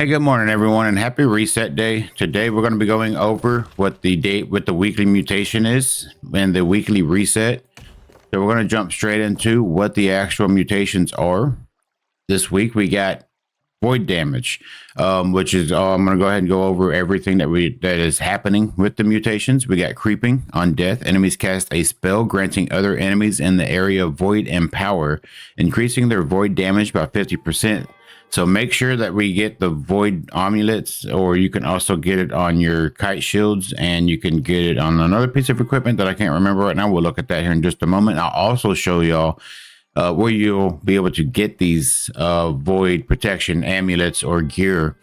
Hey, good morning, everyone, and happy reset day. Today, we're going to be going over what the date with the weekly mutation is and the weekly reset. So we're going to jump straight into what the actual mutations are. This week, we got void damage, which is I'm going to go ahead and go over everything that is happening with the mutations. We got creeping on death. Enemies cast a spell granting other enemies in the area of void and power, increasing their void damage by 50%. So make sure that we get the void amulets, or you can also get it on your kite shields, and you can get it on another piece of equipment that I can't remember right now. We'll look at that here in just a moment. I'll also show y'all where you'll be able to get these void protection amulets or gear.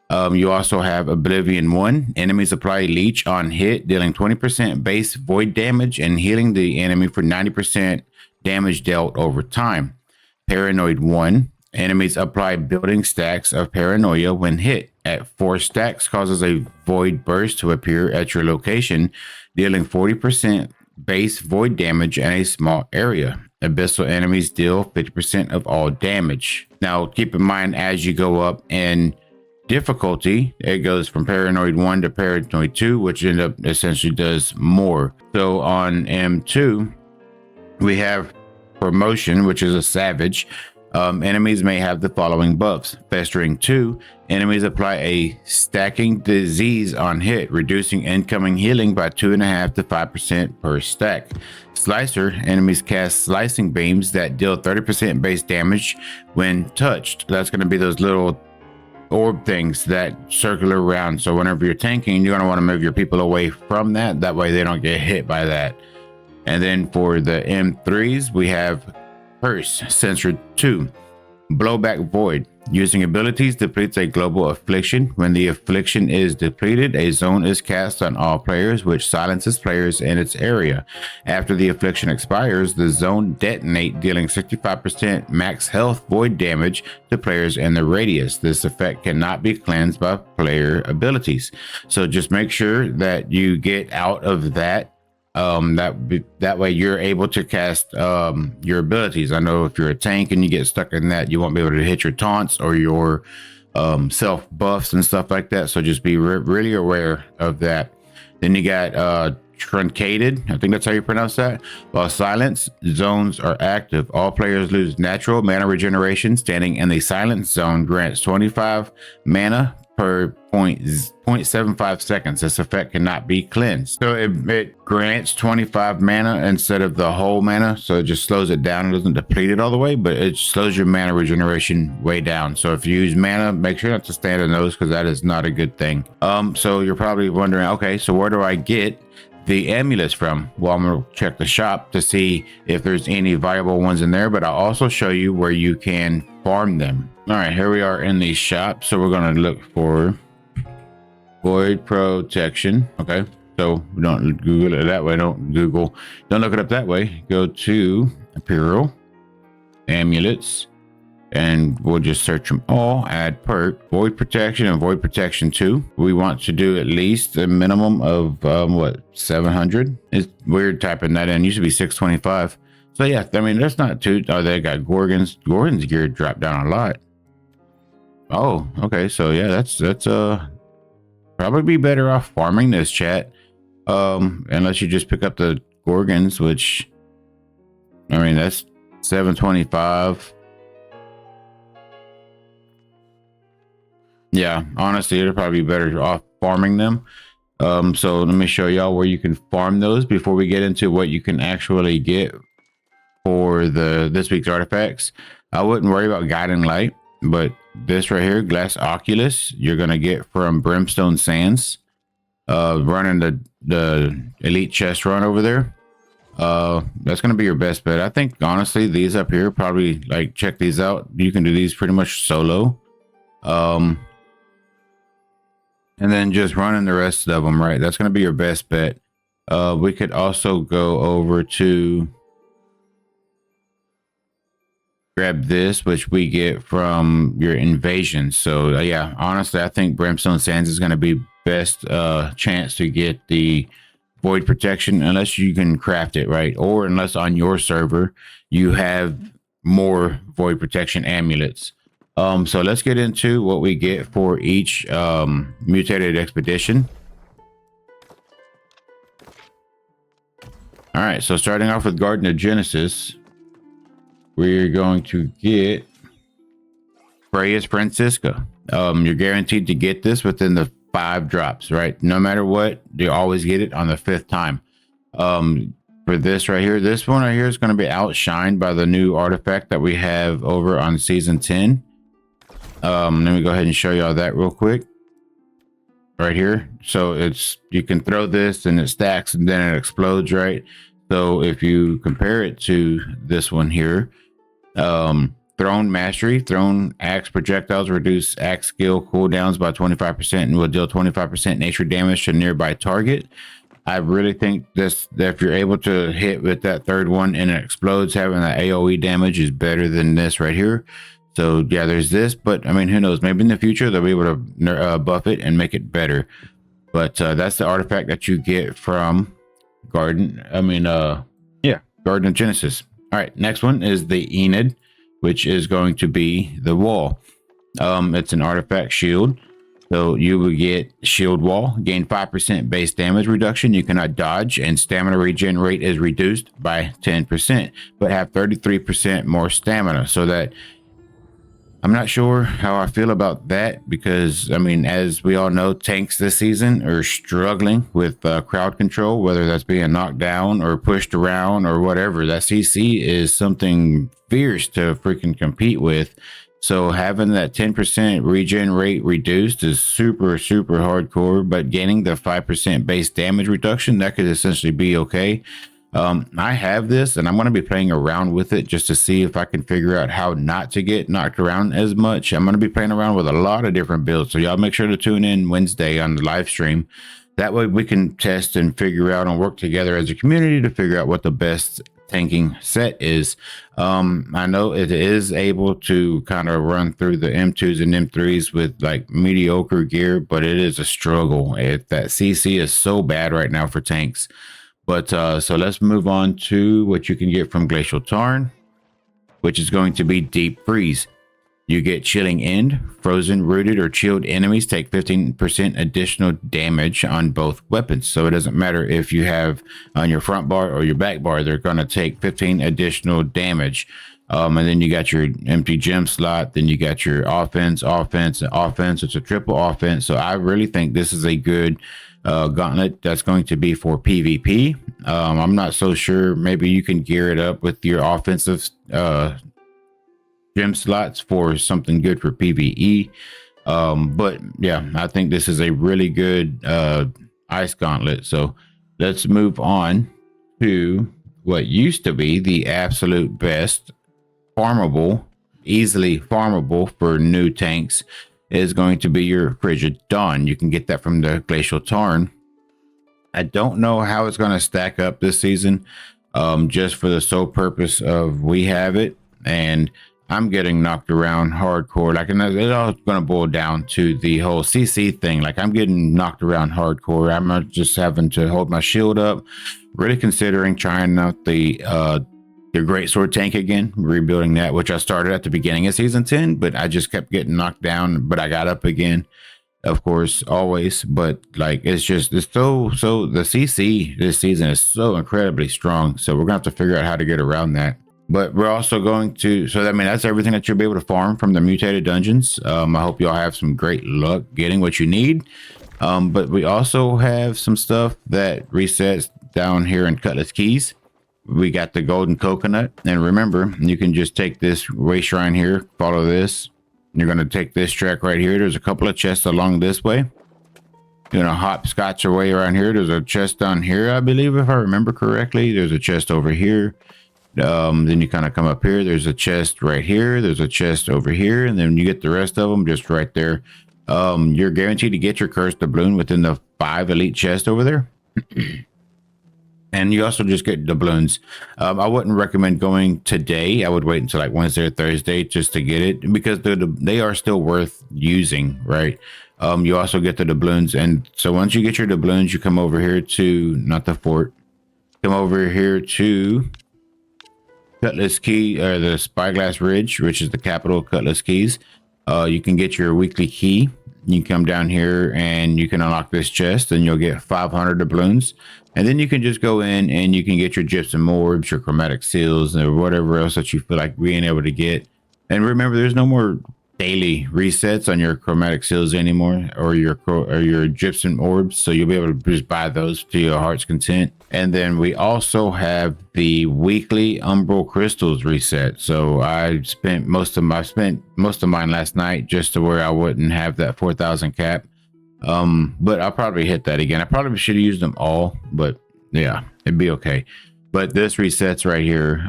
You also have Oblivion 1. Enemies apply leech on hit, dealing 20% base void damage and healing the enemy for 90% damage dealt over time. Paranoid 1. Enemies apply building stacks of paranoia when hit. At 4 stacks, causes a void burst to appear at your location, dealing 40% base void damage in a small area. Abyssal enemies deal 50% of all damage. Now, keep in mind, as you go up in difficulty, it goes from Paranoid 1 to Paranoid 2, which essentially does more. So on M2, we have Promotion, which is a Savage. Enemies may have the following buffs. Festering 2, enemies apply a stacking disease on hit, reducing incoming healing by 2.5 to 5% per stack. Slicer, enemies cast slicing beams that deal 30% base damage when touched. That's going to be those little orb things that circle around. So whenever you're tanking, you're going to want to move your people away from that. That way they don't get hit by that. And then for the M3s, we have Curse, Censored 2, Blowback Void. Using abilities depletes a global affliction. When the affliction is depleted, a zone is cast on all players, which silences players in its area. After the affliction expires, the zone detonate, dealing 65% max health void damage to players in the radius. This effect cannot be cleansed by player abilities. So just make sure that you get out of that. That way you're able to cast your abilities. I know if you're a tank and you get stuck in that, you won't be able to hit your taunts or your self buffs and stuff like that. So just be really aware of that. Then you got Truncated. I think that's how you pronounce that. While silence zones are active, all players lose natural mana regeneration. Standing in the silence zone grants 25 mana per 0.75 seconds. This effect cannot be cleansed. So it grants 25 mana instead of the whole mana. So it just slows it down. It doesn't deplete it all the way, but it slows your mana regeneration way down. So if you use mana, make sure not to stand in those, because that is not a good thing. So you're probably wondering, okay, so where do I get the amulets from? Well, I'm going to check the shop to see if there's any viable ones in there, but I'll also show you where you can farm them. All right, here we are in the shop. So we're going to look for void protection. Okay, so we don't Google it that way. Don't look it up that way. Go to Imperial amulets, and we'll just search them all. Add perk, void protection and void protection 2. We want to do at least a minimum of 700. It's weird typing that in. Used to be 625. So yeah, I mean, that's not too. Oh, they got Gorgon's gear dropped down a lot. Oh, okay. So yeah, that's probably be better off farming this, chat. Unless you just pick up the Gorgons, which, I mean, that's 725. Yeah, honestly, it'll probably be better off farming them. So let me show y'all where you can farm those before we get into what you can actually get for this week's artifacts. I wouldn't worry about Guiding Light, but this right here, Glass Oculus, you're gonna get from Brimstone Sands. Running the elite chest run over there. That's gonna be your best bet. I think honestly, these up here, probably, like, check these out. You can do these pretty much solo. And then just running the rest of them, right? That's gonna be your best bet. We could also go over to grab this, which we get from your invasion. So yeah, honestly, I think Brimstone Sands is going to be best chance to get the void protection, unless you can craft it, right? Or unless on your server you have more void protection amulets. So let's get into what we get for each mutated expedition. All right, so starting off with Garden of Genesis, we're going to get Freya's Francisca. You're guaranteed to get this within the 5 drops, right? No matter what, you always get it on the 5th time. For this right here, this one right here is going to be outshined by the new artifact that we have over on season 10. Let me go ahead and show y'all that real quick. Right here. So you can throw this and it stacks and then it explodes, right? So if you compare it to this one here, Throne Mastery, Throne Axe projectiles reduce axe skill cooldowns by 25% and will deal 25% nature damage to nearby target. I really think that if you're able to hit with that 3rd one and it explodes, having that AoE damage is better than this right here. So yeah, there's this, but I mean, who knows? Maybe in the future they'll be able to buff it and make it better. But that's the artifact that you get from Garden of Genesis. All right, next one is the Enid, which is going to be the wall. It's an artifact shield. So you will get shield wall, gain 5% base damage reduction. You cannot dodge, and stamina regen rate is reduced by 10%, but have 33% more stamina. So that I'm not sure how I feel about that, because I mean, as we all know, tanks this season are struggling with crowd control, whether that's being knocked down or pushed around or whatever. That CC is something fierce to freaking compete with. So having that 10% regen rate reduced is super, super hardcore, but gaining the 5% base damage reduction, that could essentially be okay. I have this and I'm going to be playing around with it just to see if I can figure out how not to get knocked around as much. I'm going to be playing around with a lot of different builds. So y'all make sure to tune in Wednesday on the live stream. That way we can test and figure out and work together as a community to figure out what the best tanking set is. I know it is able to kind of run through the M2s and M3s with like mediocre gear, but it is a struggle. That CC is so bad right now for tanks. But so let's move on to what you can get from Glacial Tarn, which is going to be Deep Freeze. You get Chilling End. Frozen, rooted, or chilled enemies take 15% additional damage on both weapons. So it doesn't matter if you have on your front bar or your back bar, they're going to take 15 additional damage. And then you got your empty gem slot. Then you got your offense, offense, and offense. It's a triple offense. So I really think this is a good gauntlet that's going to be for PvP. I'm not so sure. Maybe you can gear it up with your offensive gem slots for something good for PvE. But yeah, I think this is a really good ice gauntlet. So let's move on to what used to be the absolute best farmable, easily farmable for new tanks, is going to be your Frigid Dawn. You can get that from the Glacial Tarn. I don't know how it's going to stack up this season, just for the sole purpose of we have it and I'm getting knocked around hardcore. Like, and it's all going to boil down to the whole CC thing. Like, I'm getting knocked around hardcore. I'm not just having to hold my shield up. Really considering trying out the Great Sword tank again, rebuilding that, which I started at the beginning of season 10, but I just kept getting knocked down. But I got up again, of course, always. But like, it's so the CC this season is so incredibly strong. So we're gonna have to figure out how to get around that. But we're also going to, so I mean, that's everything that you'll be able to farm from the Mutated Dungeons. I hope y'all have some great luck getting what you need. But we also have some stuff that resets down here in Cutlass Keys. We got the Golden Coconut. And remember, you can just take this way shrine here, follow this. You're going to take this track right here. There's a couple of chests along this way. You're going to hopscotch your way around here. There's a chest down here, I believe, if I remember correctly. There's a chest over here. Then you kind of come up here. There's a chest right here. There's a chest over here. And then you get the rest of them just right there. You're guaranteed to get your cursed doubloon within the 5 elite chests over there. And you also just get doubloons. I wouldn't recommend going today. I would wait until like Wednesday or Thursday just to get it, because they are still worth using, right? You also get the doubloons. And so once you get your doubloons, you come over here to, not the fort, come over here to Cutlass Key, or the Spyglass Ridge, which is the capital of Cutlass Keys. You can get your weekly key. You can come down here and you can unlock this chest and you'll get 500 doubloons. And then you can just go in and you can get your gypsum orbs, your chromatic seals, or whatever else that you feel like being able to get. And remember, there's no more daily resets on your chromatic seals anymore, or your gypsum orbs, so you'll be able to just buy those to your heart's content. And then we also have the weekly umbral crystals reset. So I spent most of mine last night just to where I wouldn't have that 4,000 cap. But I'll probably hit that again. I probably should have used them all, but yeah, it'd be okay. But this resets right here.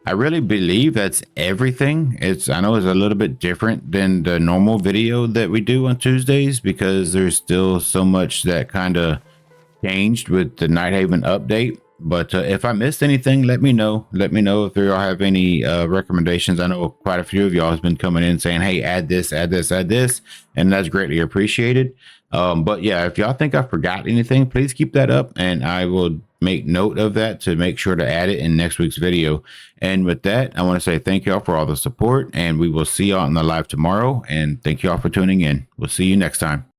I really believe that's everything. I know it's a little bit different than the normal video that we do on Tuesdays because there's still so much that kind of changed with the Night Haven update. But if I missed anything, let me know. Let me know if y'all have any recommendations. I know quite a few of y'all has been coming in saying, hey, add this, add this, add this. And that's greatly appreciated. But yeah, if y'all think I forgot anything, please keep that up and I will make note of that to make sure to add it in next week's video. And with that, I want to say thank y'all for all the support and we will see y'all in the live tomorrow. And thank y'all for tuning in. We'll see you next time.